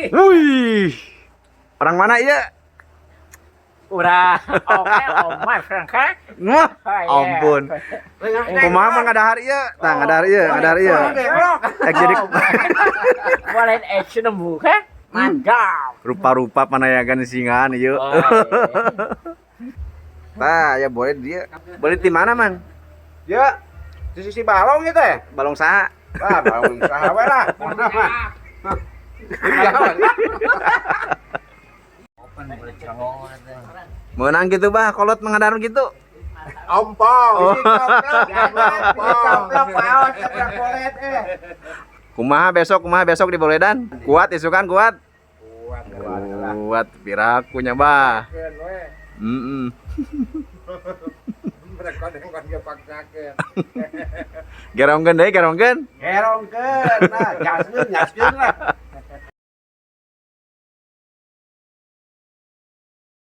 Wih. Orang mana ya? Udah, oke, omai Franka. Wah, ampun. Kumaha mah ngadahar ieu? Tah ngadahar ieu, ngadahar ieu. Ek jadi Walain action buka. Mantap. rupa-rupa panayagan singan ieu. Oh, Tah, ya boleh dia. Boleh di mana, Man? Ya, di sisi balong gitu ya. Balong saha? Ah, balong usaha we lah. Mana mah. Meunang gitu bah, kolot mengadar gitu. Ompong, Oh. isi koplok, paos, seberang bolet Kumaha besok di Boledan? Kuat isukan kuat. Kuat, Kuat pirakunya bah. Keun we. Heeh. Mereka dengan dia paksakeun. Gerongkeun deui, gerongkeun. Gerongkeun, nah, gaskeun lah.